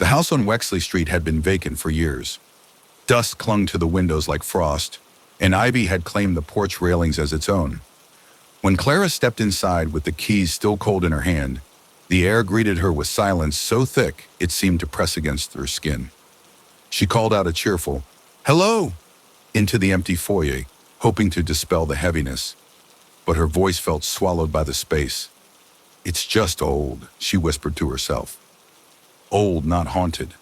The house on Wexley Street had been vacant for years. Dust clung to the windows like frost, and ivy had claimed the porch railings as its own. When Clara stepped inside with the keys still cold in her hand, the air greeted her with silence so thick it seemed to press against her skin. She called out a cheerful, "Hello!" into the empty foyer, hoping to dispel the heaviness. But her voice felt swallowed by the space. "It's just old," she whispered to herself. Old, not haunted.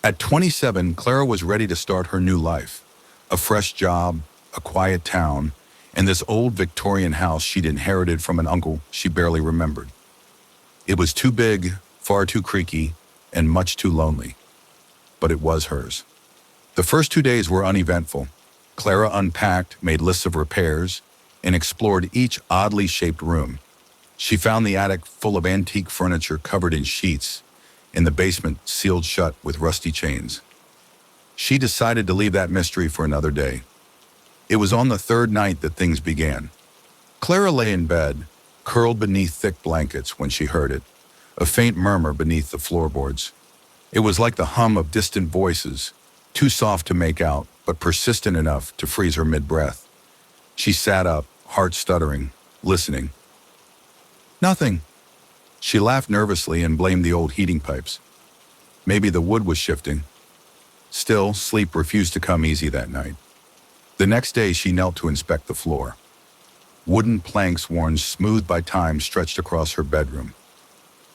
At 27, Clara was ready to start her new life. A fresh job, a quiet town, and this old Victorian house she'd inherited from an uncle she barely remembered. It was too big, far too creaky, and much too lonely. But it was hers. The first 2 days were uneventful. Clara unpacked, made lists of repairs, and explored each oddly shaped room. She found the attic full of antique furniture covered in sheets, and the basement sealed shut with rusty chains. She decided to leave that mystery for another day. It was on the third night that things began. Clara lay in bed, curled beneath thick blankets when she heard it, a faint murmur beneath the floorboards. It was like the hum of distant voices, too soft to make out, but persistent enough to freeze her mid-breath. She sat up, heart stuttering, listening. Nothing. She laughed nervously and blamed the old heating pipes. Maybe the wood was shifting. Still, sleep refused to come easy that night. The next day, she knelt to inspect the floor. Wooden planks worn smooth by time stretched across her bedroom.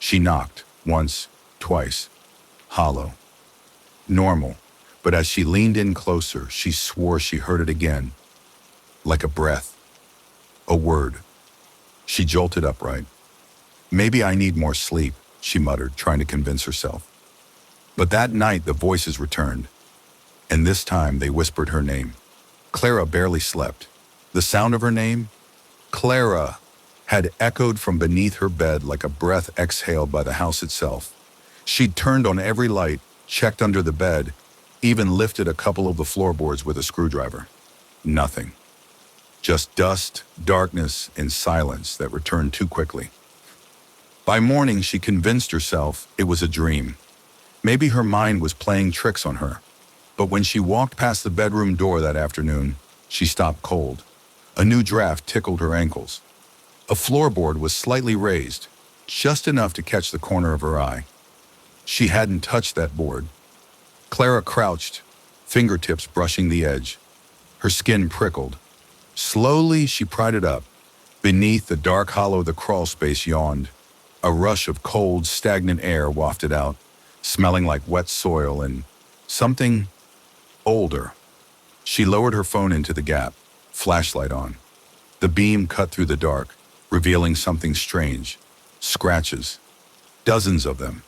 She knocked, once, twice. Hollow. Normal, but as she leaned in closer, she swore she heard it again. Like a breath. A word. She jolted upright. "Maybe I need more sleep," she muttered, trying to convince herself. But that night the voices returned, and this time they whispered her name. Clara barely slept. The sound of her name, Clara, had echoed from beneath her bed like a breath exhaled by the house itself. She'd turned on every light, checked under the bed, even lifted a couple of the floorboards with a screwdriver. Nothing. Just dust, darkness, and silence that returned too quickly. By morning, she convinced herself it was a dream. Maybe her mind was playing tricks on her. But when she walked past the bedroom door that afternoon, she stopped cold. A new draft tickled her ankles. A floorboard was slightly raised, just enough to catch the corner of her eye. She hadn't touched that board. Clara crouched, fingertips brushing the edge. Her skin prickled. Slowly, she pried it up. Beneath the dark hollow, the crawl space yawned. A rush of cold, stagnant air wafted out, smelling like wet soil and something older. She lowered her phone into the gap, flashlight on. The beam cut through the dark, revealing something strange. Scratches. Dozens of them.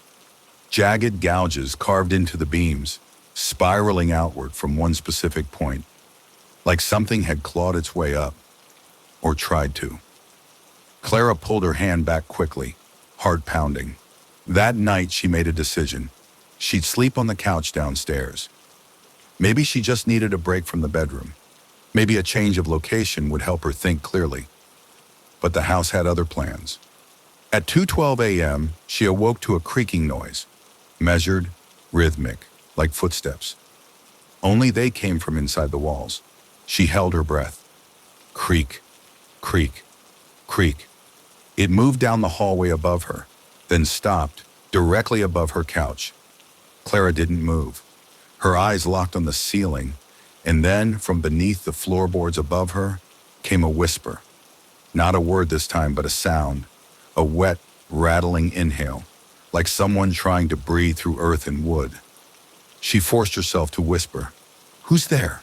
Jagged gouges carved into the beams, spiraling outward from one specific point. Like something had clawed its way up. Or tried to. Clara pulled her hand back quickly, heart pounding. That night she made a decision. She'd sleep on the couch downstairs. Maybe she just needed a break from the bedroom. Maybe a change of location would help her think clearly. But the house had other plans. At 2:12 a.m., she awoke to a creaking noise. Measured, rhythmic, like footsteps. Only they came from inside the walls. She held her breath. Creak, creak, creak. It moved down the hallway above her, then stopped directly above her couch. Clara didn't move. Her eyes locked on the ceiling, and then from beneath the floorboards above her came a whisper. Not a word this time, but a sound. A wet, rattling inhale, like someone trying to breathe through earth and wood. She forced herself to whisper, "Who's there?"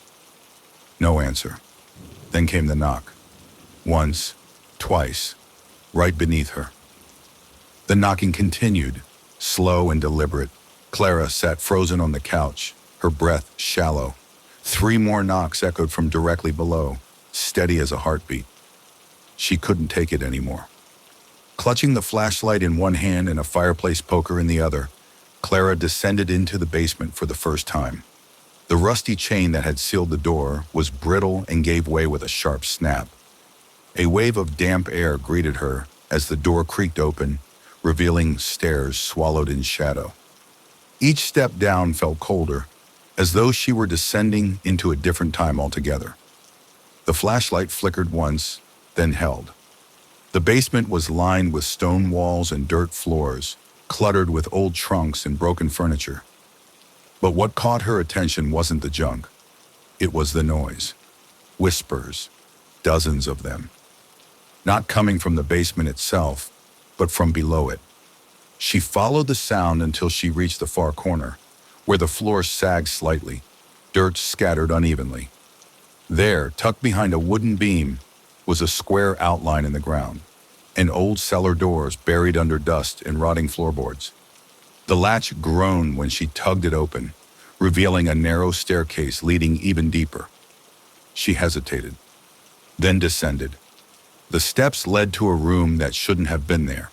No answer. Then came the knock. Once, twice, right beneath her. The knocking continued, slow and deliberate. Clara sat frozen on the couch, her breath shallow. 3 more knocks echoed from directly below, steady as a heartbeat. She couldn't take it anymore. Clutching the flashlight in one hand and a fireplace poker in the other, Clara descended into the basement for the first time. The rusty chain that had sealed the door was brittle and gave way with a sharp snap. A wave of damp air greeted her as the door creaked open, revealing stairs swallowed in shadow. Each step down felt colder, as though she were descending into a different time altogether. The flashlight flickered once, then held. The basement was lined with stone walls and dirt floors, cluttered with old trunks and broken furniture. But what caught her attention wasn't the junk. It was the noise. Whispers, dozens of them. Not coming from the basement itself, but from below it. She followed the sound until she reached the far corner, where the floor sagged slightly, dirt scattered unevenly. There, tucked behind a wooden beam, was a square outline in the ground, and old cellar doors buried under dust and rotting floorboards. The latch groaned when she tugged it open, revealing a narrow staircase leading even deeper. She hesitated, then descended. The steps led to a room that shouldn't have been there.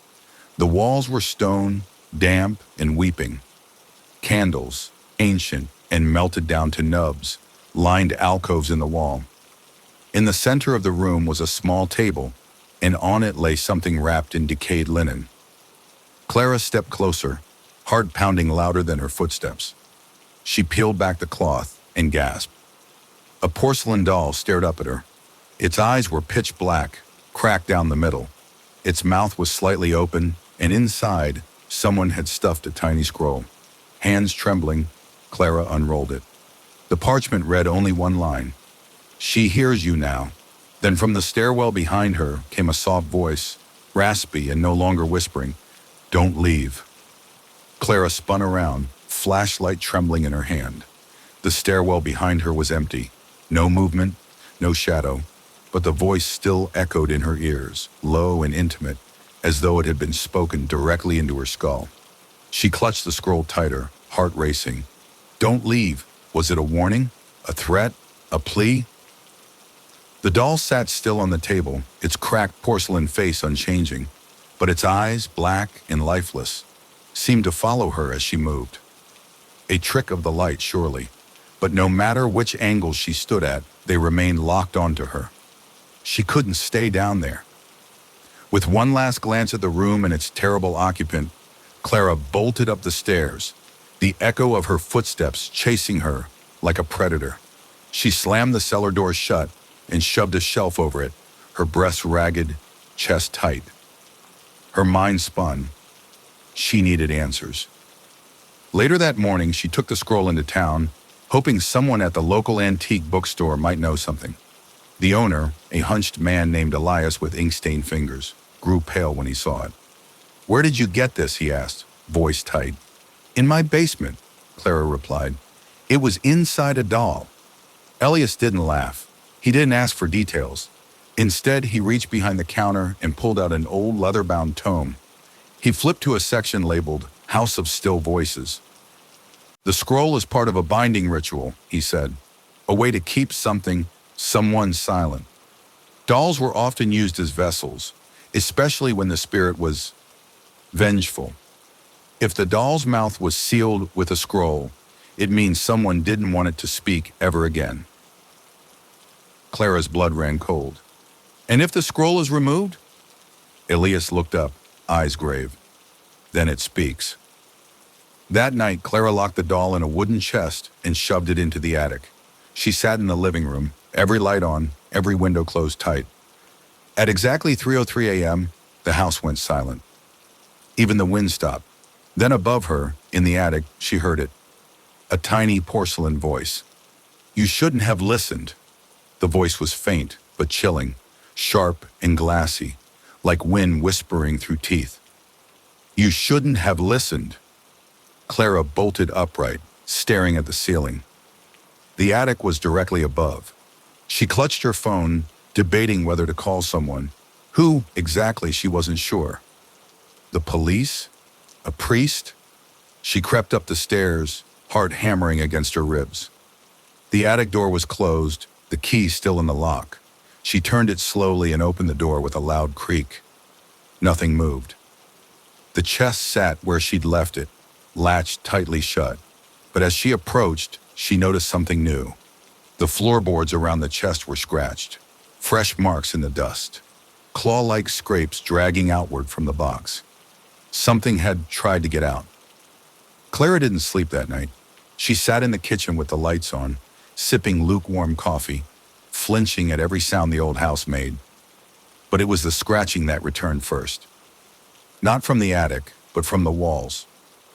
The walls were stone, damp and weeping. Candles, ancient and melted down to nubs, lined alcoves in the wall. In the center of the room was a small table, and on it lay something wrapped in decayed linen. Clara stepped closer, heart pounding louder than her footsteps. She peeled back the cloth and gasped. A porcelain doll stared up at her. Its eyes were pitch black, cracked down the middle. Its mouth was slightly open, and inside, someone had stuffed a tiny scroll. Hands trembling, Clara unrolled it. The parchment read only one line. "She hears you now." Then from the stairwell behind her came a soft voice, raspy and no longer whispering, "Don't leave." Clara spun around, flashlight trembling in her hand. The stairwell behind her was empty. No movement, no shadow, but the voice still echoed in her ears, low and intimate, as though it had been spoken directly into her skull. She clutched the scroll tighter, heart racing. "Don't leave." Was it a warning? A threat? A plea? The doll sat still on the table, its cracked porcelain face unchanging, but its eyes, black and lifeless, seemed to follow her as she moved. A trick of the light, surely, but no matter which angle she stood at, they remained locked onto her. She couldn't stay down there. With one last glance at the room and its terrible occupant, Clara bolted up the stairs, the echo of her footsteps chasing her like a predator. She slammed the cellar door shut and shoved a shelf over it, her breasts ragged, chest tight. Her mind spun. She needed answers. Later that morning, she took the scroll into town, hoping someone at the local antique bookstore might know something. The owner, a hunched man named Elias with ink-stained fingers, grew pale when he saw it. "Where did you get this?" he asked, voice tight. "In my basement," Clara replied. "It was inside a doll." Elias didn't laugh. He didn't ask for details. Instead, he reached behind the counter and pulled out an old leather-bound tome. He flipped to a section labeled House of Still Voices. "The scroll is part of a binding ritual," he said, "a way to keep someone silent. Dolls were often used as vessels, especially when the spirit was vengeful. If the doll's mouth was sealed with a scroll, it means someone didn't want it to speak ever again." Clara's blood ran cold. "And if the scroll is removed?" Elias looked up, eyes grave. "Then it speaks." That night, Clara locked the doll in a wooden chest and shoved it into the attic. She sat in the living room, every light on, every window closed tight. At exactly 3:03 a.m., the house went silent. Even the wind stopped. Then above her, in the attic, she heard it. A tiny porcelain voice. "You shouldn't have listened." The voice was faint, but chilling, sharp and glassy, like wind whispering through teeth. "You shouldn't have listened." Clara bolted upright, staring at the ceiling. The attic was directly above. She clutched her phone, debating whether to call someone. Who exactly, she wasn't sure. The police? A priest? She crept up the stairs, heart hammering against her ribs. The attic door was closed, the key still in the lock. She turned it slowly and opened the door with a loud creak. Nothing moved. The chest sat where she'd left it, latched tightly shut. But as she approached, she noticed something new. The floorboards around the chest were scratched, fresh marks in the dust, claw-like scrapes dragging outward from the box. Something had tried to get out. Clara didn't sleep that night. She sat in the kitchen with the lights on, sipping lukewarm coffee, flinching at every sound the old house made. But it was the scratching that returned first. Not from the attic, but from the walls.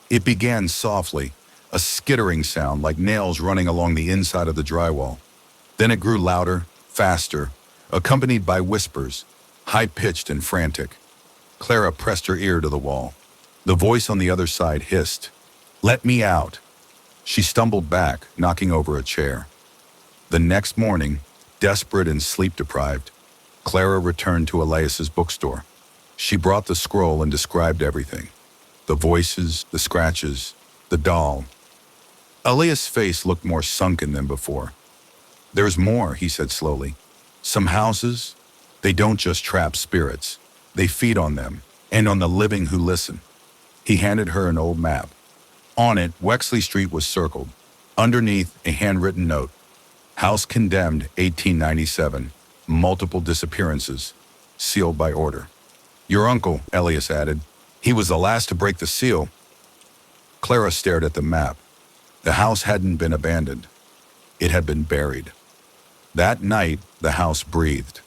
It began softly, a skittering sound like nails running along the inside of the drywall. Then it grew louder, faster, accompanied by whispers, high-pitched and frantic. Clara pressed her ear to the wall. The voice on the other side hissed, "Let me out." She stumbled back, knocking over a chair. The next morning, desperate and sleep-deprived, Clara returned to Elias's bookstore. She brought the scroll and described everything. The voices, the scratches, the doll. Elias' face looked more sunken than before. "There's more," he said slowly. "Some houses, they don't just trap spirits. They feed on them, and on the living who listen." He handed her an old map. On it, Wexley Street was circled. Underneath, a handwritten note. "House condemned, 1897. Multiple disappearances. Sealed by order." "Your uncle," Elias added. "He was the last to break the seal." Clara stared at the map. The house hadn't been abandoned. It had been buried. That night, the house breathed.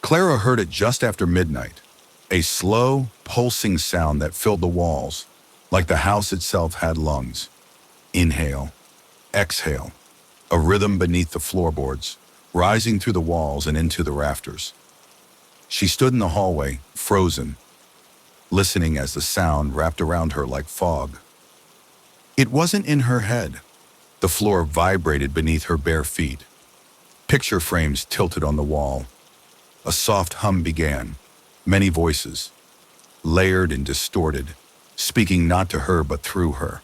Clara heard it just after midnight. A slow, pulsing sound that filled the walls, like the house itself had lungs. Inhale, exhale, a rhythm beneath the floorboards, rising through the walls and into the rafters. She stood in the hallway, frozen, listening as the sound wrapped around her like fog. It wasn't in her head. The floor vibrated beneath her bare feet. Picture frames tilted on the wall. A soft hum began, many voices, layered and distorted, speaking not to her but through her.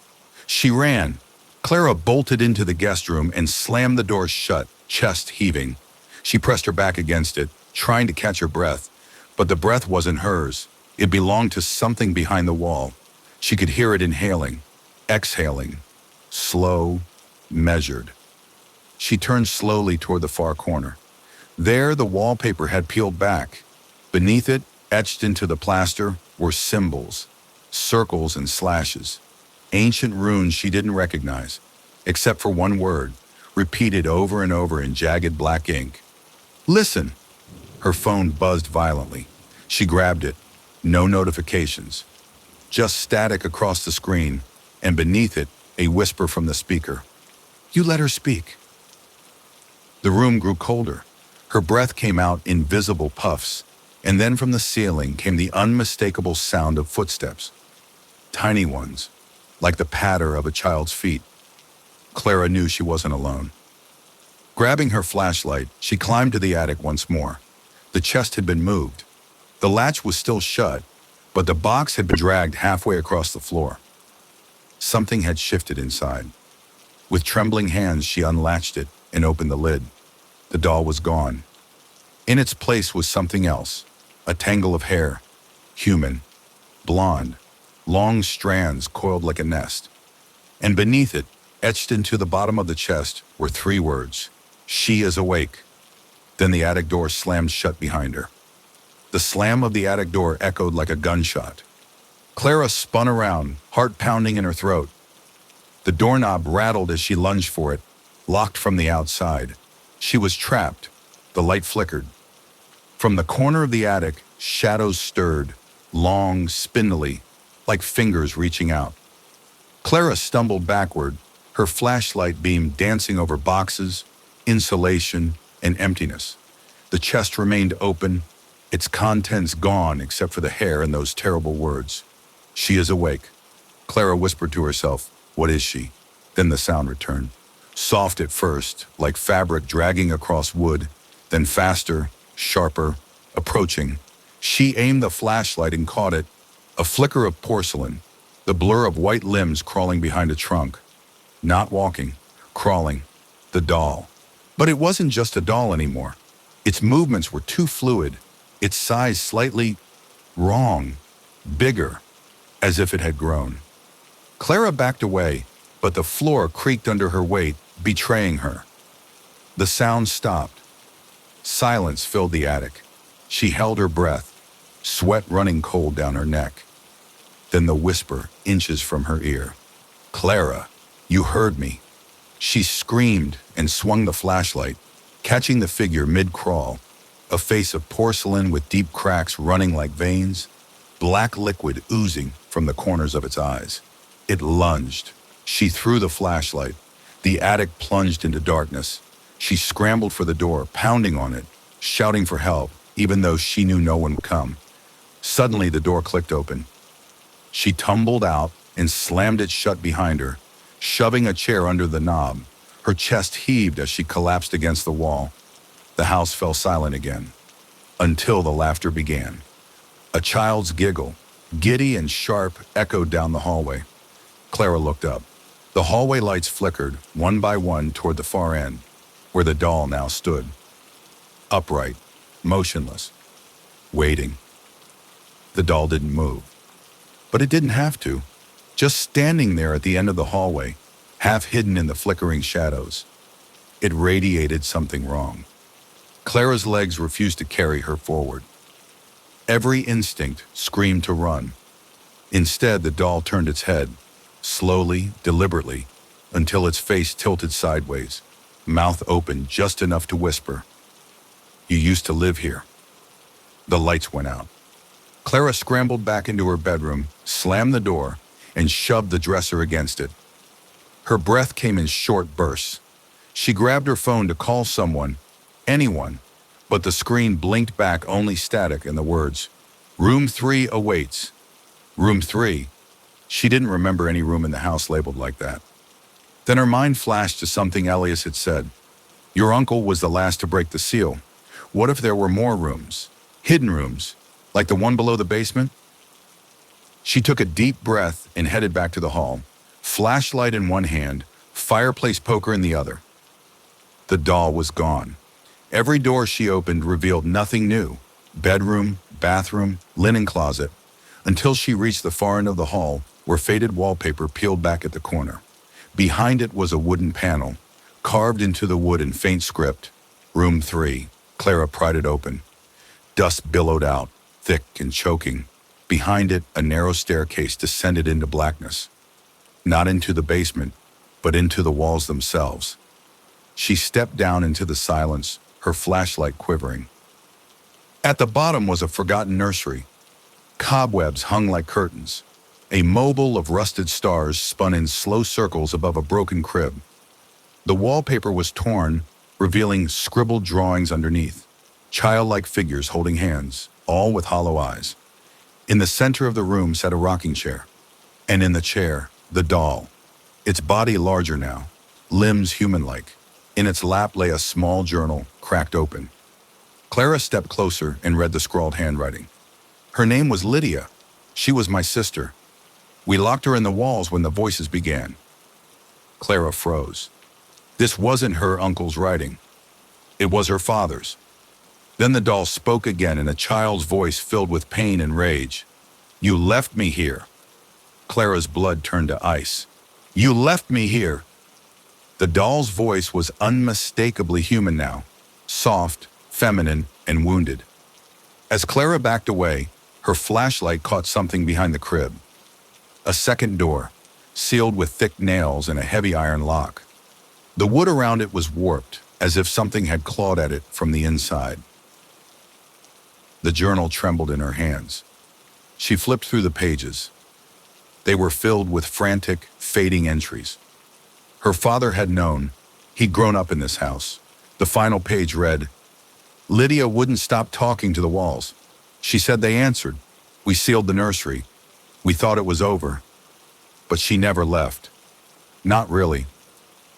She ran. Clara bolted into the guest room and slammed the door shut, chest heaving. She pressed her back against it, trying to catch her breath, but the breath wasn't hers. It belonged to something behind the wall. She could hear it inhaling, exhaling, slow, measured. She turned slowly toward the far corner. There, the wallpaper had peeled back. Beneath it, etched into the plaster, were symbols, circles and slashes, ancient runes she didn't recognize, except for one word, repeated over and over in jagged black ink. "Listen!" Her phone buzzed violently. She grabbed it. No notifications. Just static across the screen, and beneath it, a whisper from the speaker. "You let her speak." The room grew colder. Her breath came out in visible puffs, and then from the ceiling came the unmistakable sound of footsteps. Tiny ones, like the patter of a child's feet. Clara knew she wasn't alone. Grabbing her flashlight, she climbed to the attic once more. The chest had been moved. The latch was still shut, but the box had been dragged halfway across the floor. Something had shifted inside. With trembling hands, she unlatched it and opened the lid. The doll was gone. In its place was something else, a tangle of hair, human, blonde, long strands coiled like a nest. And beneath it, etched into the bottom of the chest, were 3 words, "She is awake." Then the attic door slammed shut behind her. The slam of the attic door echoed like a gunshot. Clara spun around, heart pounding in her throat. The doorknob rattled as she lunged for it, locked from the outside. She was trapped. The light flickered. From the corner of the attic, shadows stirred, long, spindly, like fingers reaching out. Clara stumbled backward, her flashlight beam dancing over boxes, insulation, and emptiness. The chest remained open, its contents gone except for the hair and those terrible words. "She is awake." Clara whispered to herself, "What is she?" Then the sound returned. Soft at first, like fabric dragging across wood, then faster, sharper, approaching. She aimed the flashlight and caught it, a flicker of porcelain, the blur of white limbs crawling behind a trunk. Not walking, crawling, the doll. But it wasn't just a doll anymore. Its movements were too fluid, its size slightly wrong, bigger, as if it had grown. Clara backed away, but the floor creaked under her weight, betraying her. The sound stopped. Silence filled the attic. She held her breath, sweat running cold down her neck. Then the whisper, inches from her ear. "Clara, you heard me." She screamed and swung the flashlight, catching the figure mid-crawl, a face of porcelain with deep cracks running like veins, black liquid oozing from the corners of its eyes. It lunged. She threw the flashlight. The attic plunged into darkness. She scrambled for the door, pounding on it, shouting for help, even though she knew no one would come. Suddenly, the door clicked open. She tumbled out and slammed it shut behind her, shoving a chair under the knob. Her chest heaved as she collapsed against the wall. The house fell silent again, until the laughter began. A child's giggle, giddy and sharp, echoed down the hallway. Clara looked up. The hallway lights flickered, one by one, toward the far end, where the doll now stood. Upright, motionless, waiting. The doll didn't move. But it didn't have to. Just standing there at the end of the hallway, half hidden in the flickering shadows. It radiated something wrong. Clara's legs refused to carry her forward. Every instinct screamed to run. Instead, the doll turned its head, slowly, deliberately, until its face tilted sideways, mouth open just enough to whisper, "You used to live here." The lights went out. Clara scrambled back into her bedroom, slammed the door, and shoved the dresser against it. Her breath came in short bursts. She grabbed her phone to call someone, anyone, but the screen blinked back only static and the words, "Room 3 awaits." Room 3? She didn't remember any room in the house labeled like that. Then her mind flashed to something Elias had said. Your uncle was the last to break the seal. What if there were more rooms? Hidden rooms, like the one below the basement? She took a deep breath and headed back to the hall, flashlight in one hand, fireplace poker in the other. The doll was gone. Every door she opened revealed nothing new. Bedroom, bathroom, linen closet, until she reached the far end of the hall where faded wallpaper peeled back at the corner. Behind it was a wooden panel, carved into the wood in faint script. Room 3. Clara pried it open. Dust billowed out, thick and choking. Behind it, a narrow staircase descended into blackness. Not into the basement, but into the walls themselves. She stepped down into the silence, her flashlight quivering. At the bottom was a forgotten nursery. Cobwebs hung like curtains. A mobile of rusted stars spun in slow circles above a broken crib. The wallpaper was torn, revealing scribbled drawings underneath. Childlike figures holding hands, all with hollow eyes. In the center of the room sat a rocking chair. And in the chair, the doll. Its body larger now, limbs human-like. In its lap lay a small journal, cracked open. Clara stepped closer and read the scrawled handwriting. Her name was Lydia. She was my sister. We locked her in the walls when the voices began. Clara froze. This wasn't her uncle's writing. It was her father's. Then the doll spoke again in a child's voice filled with pain and rage. You left me here. Clara's blood turned to ice. You left me here. The doll's voice was unmistakably human now, soft, feminine, and wounded. As Clara backed away, her flashlight caught something behind the crib. A second door, sealed with thick nails and a heavy iron lock. The wood around it was warped, as if something had clawed at it from the inside. The journal trembled in her hands. She flipped through the pages. They were filled with frantic, fading entries. Her father had known. He'd grown up in this house. The final page read, Lydia wouldn't stop talking to the walls. She said they answered. We sealed the nursery. We thought it was over. But she never left. Not really.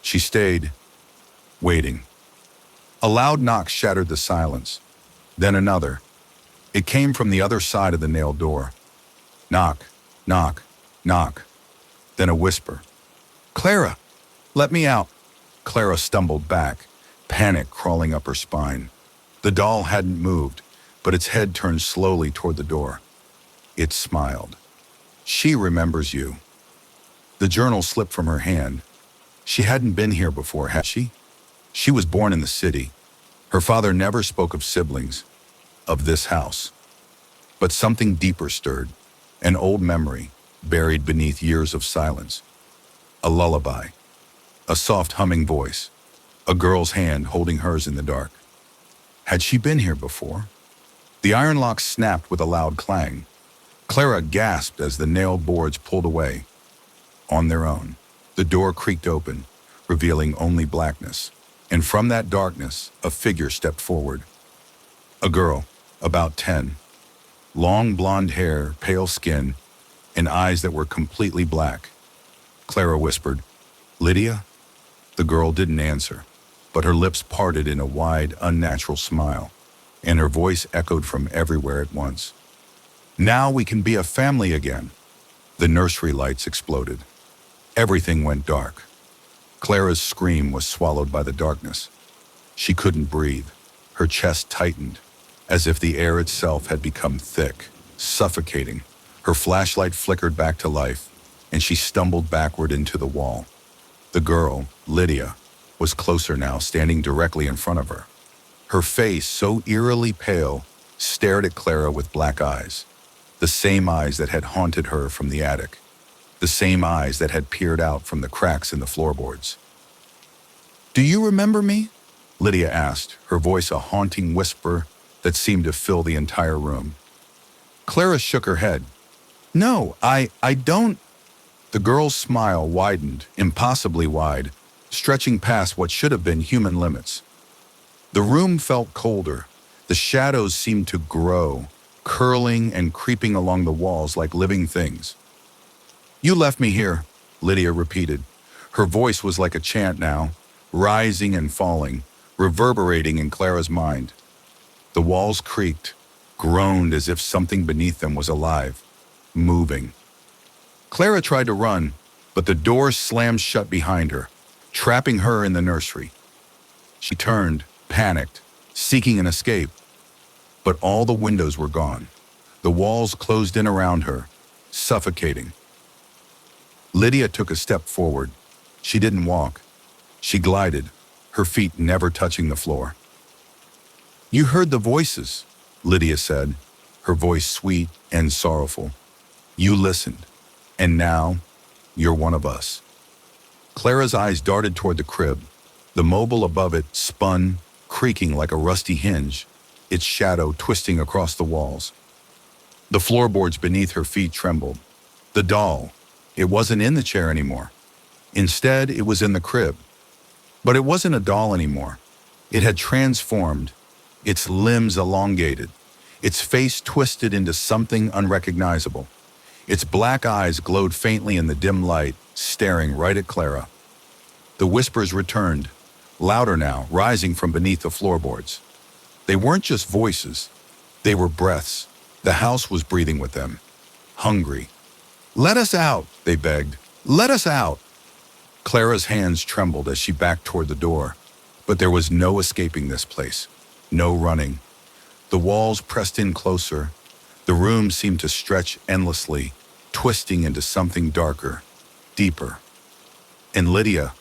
She stayed, waiting. A loud knock shattered the silence. Then another. It came from the other side of the nailed door. Knock, knock, knock. Then a whisper. Clara, let me out. Clara stumbled back, panic crawling up her spine. The doll hadn't moved, but its head turned slowly toward the door. It smiled. She remembers you. The journal slipped from her hand. She hadn't been here before, had she? She was born in the city. Her father never spoke of siblings, of this house. But something deeper stirred, an old memory buried beneath years of silence. A lullaby. A soft humming voice. A girl's hand holding hers in the dark. Had she been here before? The iron lock snapped with a loud clang. Clara gasped as the nailed boards pulled away. On their own, the door creaked open, revealing only blackness. And from that darkness, a figure stepped forward. A girl, about 10. Long blonde hair, pale skin, and eyes that were completely black. Clara whispered, "Lydia?" The girl didn't answer, but her lips parted in a wide, unnatural smile, and her voice echoed from everywhere at once. "Now we can be a family again." The nursery lights exploded. Everything went dark. Clara's scream was swallowed by the darkness. She couldn't breathe. Her chest tightened, as if the air itself had become thick, suffocating. Her flashlight flickered back to life, and she stumbled backward into the wall. The girl, Lydia, was closer now, standing directly in front of her. Her face, so eerily pale, stared at Clara with black eyes. The same eyes that had haunted her from the attic. The same eyes that had peered out from the cracks in the floorboards. "Do you remember me?" Lydia asked, her voice a haunting whisper that seemed to fill the entire room. Clara shook her head. "No, I don't." The girl's smile widened, impossibly wide, stretching past what should have been human limits. The room felt colder. The shadows seemed to grow, curling and creeping along the walls like living things. "You left me here," Lydia repeated. Her voice was like a chant now, rising and falling, reverberating in Clara's mind. The walls creaked, groaned as if something beneath them was alive, moving. Clara tried to run, but the door slammed shut behind her, trapping her in the nursery. She turned, panicked, seeking an escape. But all the windows were gone. The walls closed in around her, suffocating. Lydia took a step forward. She didn't walk. She glided, her feet never touching the floor. "You heard the voices," Lydia said, her voice sweet and sorrowful. "You listened, and now you're one of us." Clara's eyes darted toward the crib. The mobile above it spun, creaking like a rusty hinge, its shadow twisting across the walls. The floorboards beneath her feet trembled. The doll, it wasn't in the chair anymore. Instead, it was in the crib. But it wasn't a doll anymore. It had transformed, its limbs elongated, its face twisted into something unrecognizable. Its black eyes glowed faintly in the dim light, staring right at Clara. The whispers returned, louder now, rising from beneath the floorboards. They weren't just voices. They were breaths. The house was breathing with them. Hungry. "Let us out," they begged. "Let us out." Clara's hands trembled as she backed toward the door. But there was no escaping this place. No running. The walls pressed in closer. The room seemed to stretch endlessly, twisting into something darker, deeper. And Lydia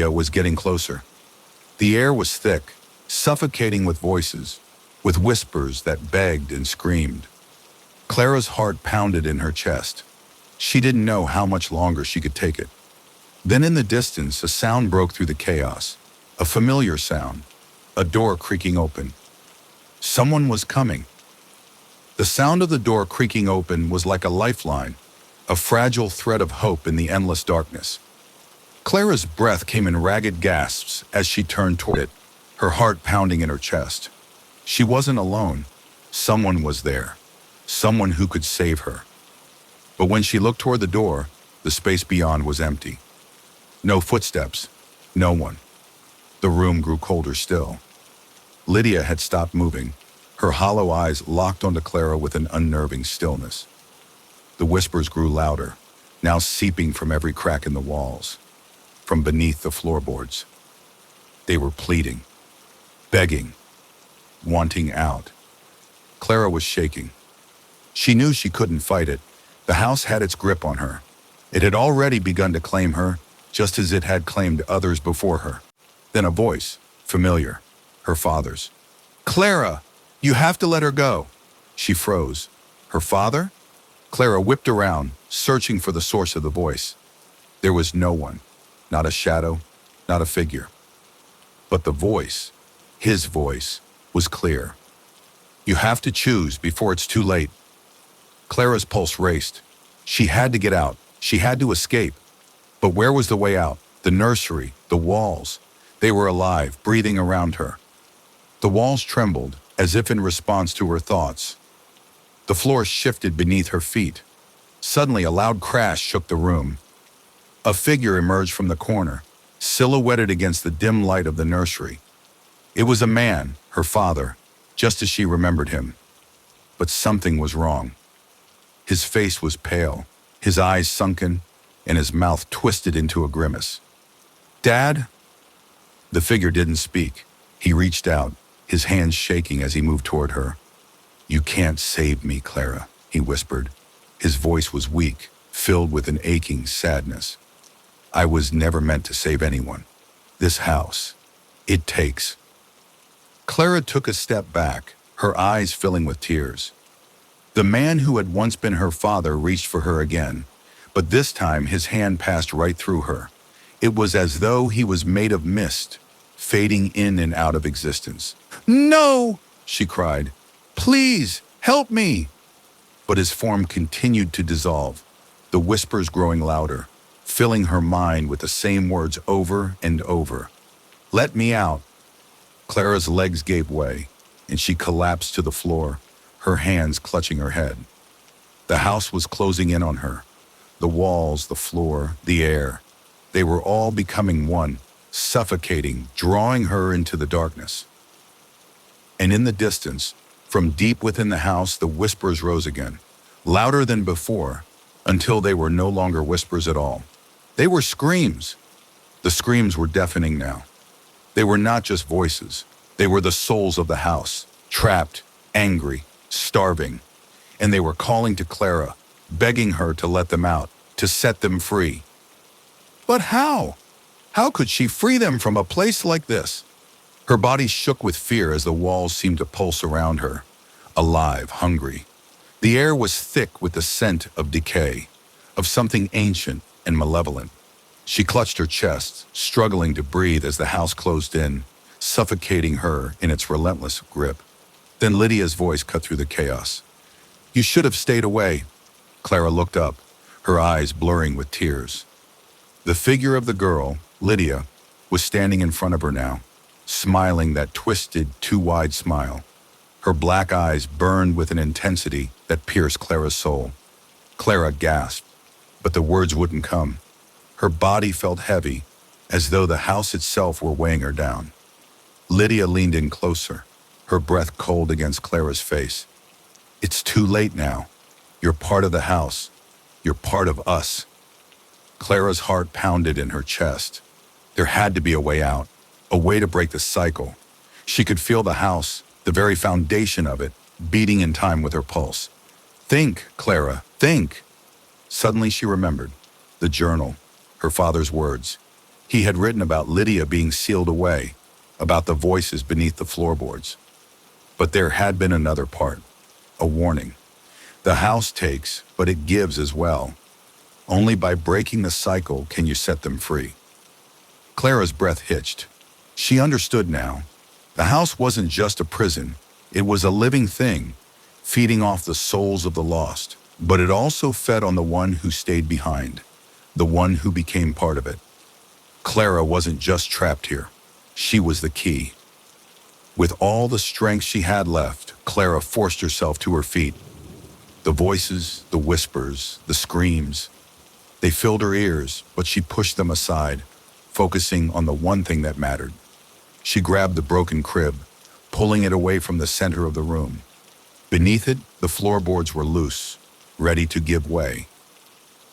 was getting closer. The air was thick, suffocating with voices, with whispers that begged and screamed. Clara's heart pounded in her chest. She didn't know how much longer she could take it. Then in the distance, a sound broke through the chaos, a familiar sound, a door creaking open. Someone was coming. The sound of the door creaking open was like a lifeline, a fragile thread of hope in the endless darkness. Clara's breath came in ragged gasps as she turned toward it, her heart pounding in her chest. She wasn't alone. Someone was there, someone who could save her. But when she looked toward the door, the space beyond was empty. No footsteps, no one. The room grew colder still. Lydia had stopped moving, her hollow eyes locked onto Clara with an unnerving stillness. The whispers grew louder, now seeping from every crack in the walls, from beneath the floorboards. They were pleading, begging, wanting out. Clara was shaking. She knew she couldn't fight it. The house had its grip on her. It had already begun to claim her, just as it had claimed others before her. Then a voice, familiar, her father's. "Clara, you have to let her go." She froze. Her father? Clara whipped around, searching for the source of the voice. There was no one, not a shadow, not a figure. But the voice, his voice, was clear. You have to choose before it's too late. Clara's pulse raced. She had to get out. She had to escape. But where was the way out? The nursery, the walls. They were alive, breathing around her. The walls trembled, as if in response to her thoughts. The floor shifted beneath her feet. Suddenly, a loud crash shook the room. A figure emerged from the corner, silhouetted against the dim light of the nursery. It was a man, her father, just as she remembered him. But something was wrong. His face was pale, his eyes sunken, and his mouth twisted into a grimace. "Dad?" The figure didn't speak. He reached out, his hands shaking as he moved toward her. "You can't save me, Clara," he whispered. His voice was weak, filled with an aching sadness. "I was never meant to save anyone. This house, it takes." Clara took a step back, her eyes filling with tears. The man who had once been her father reached for her again, but this time his hand passed right through her. It was as though he was made of mist, fading in and out of existence. "No!" she cried. "Please, help me!" But his form continued to dissolve, the whispers growing louder, filling her mind with the same words over and over. "Let me out." Clara's legs gave way, and she collapsed to the floor, her hands clutching her head. The house was closing in on her. The walls, the floor, the air. They were all becoming one, suffocating, drawing her into the darkness. And in the distance, from deep within the house, the whispers rose again, louder than before, until they were no longer whispers at all. They were screams. The screams were deafening now. They were not just voices. They were the souls of the house, trapped, angry, starving. And they were calling to Clara, begging her to let them out, to set them free. But how? How could she free them from a place like this? Her body shook with fear as the walls seemed to pulse around her, alive, hungry. The air was thick with the scent of decay, of something ancient and malevolent. She clutched her chest, struggling to breathe as the house closed in, suffocating her in its relentless grip. Then Lydia's voice cut through the chaos. "You should have stayed away." Clara looked up, her eyes blurring with tears. The figure of the girl, Lydia, was standing in front of her now, smiling that twisted, too-wide smile. Her black eyes burned with an intensity that pierced Clara's soul. Clara gasped, but the words wouldn't come. Her body felt heavy, as though the house itself were weighing her down. Lydia leaned in closer, her breath cold against Clara's face. "It's too late now. You're part of the house. You're part of us." Clara's heart pounded in her chest. There had to be a way out, a way to break the cycle. She could feel the house, the very foundation of it, beating in time with her pulse. "Think, Clara, think." Suddenly she remembered. The journal, her father's words. He had written about Lydia being sealed away, about the voices beneath the floorboards. But there had been another part, a warning. The house takes, but it gives as well. Only by breaking the cycle can you set them free. Clara's breath hitched. She understood now. The house wasn't just a prison. It was a living thing, feeding off the souls of the lost. But it also fed on the one who stayed behind, the one who became part of it. Clara wasn't just trapped here. She was the key. With all the strength she had left, Clara forced herself to her feet. The voices, the whispers, the screams, they filled her ears, but she pushed them aside, focusing on the one thing that mattered. She grabbed the broken crib, pulling it away from the center of the room. Beneath it, the floorboards were loose, ready to give way.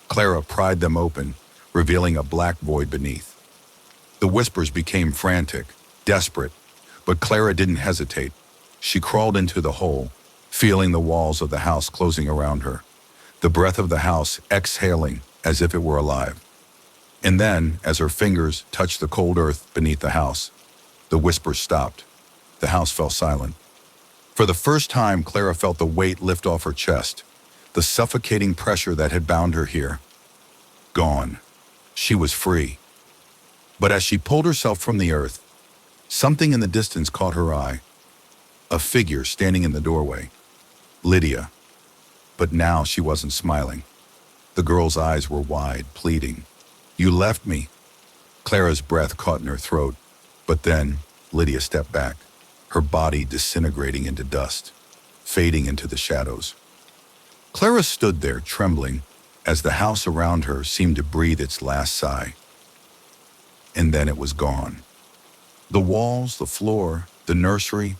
Clara pried them open, revealing a black void beneath. The whispers became frantic, desperate, but Clara didn't hesitate. She crawled into the hole, feeling the walls of the house closing around her, the breath of the house exhaling as if it were alive. And then, as her fingers touched the cold earth beneath the house, the whispers stopped. The house fell silent. For the first time, Clara felt the weight lift off her chest, the suffocating pressure that had bound her here. Gone. She was free. But as she pulled herself from the earth, something in the distance caught her eye. A figure standing in the doorway. Lydia. But now she wasn't smiling. The girl's eyes were wide, pleading. You left me. Clara's breath caught in her throat. But then, Lydia stepped back, her body disintegrating into dust, fading into the shadows. Clara stood there, trembling, as the house around her seemed to breathe its last sigh. And then it was gone. The walls, the floor, the nursery,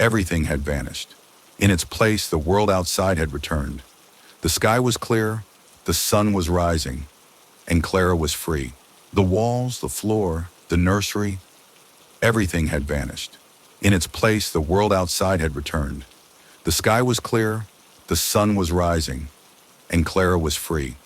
everything had vanished. In its place, the world outside had returned. The sky was clear, the sun was rising, and Clara was free. The walls, the floor, the nursery, everything had vanished. In its place, the world outside had returned. The sky was clear, the sun was rising, and Clara was free.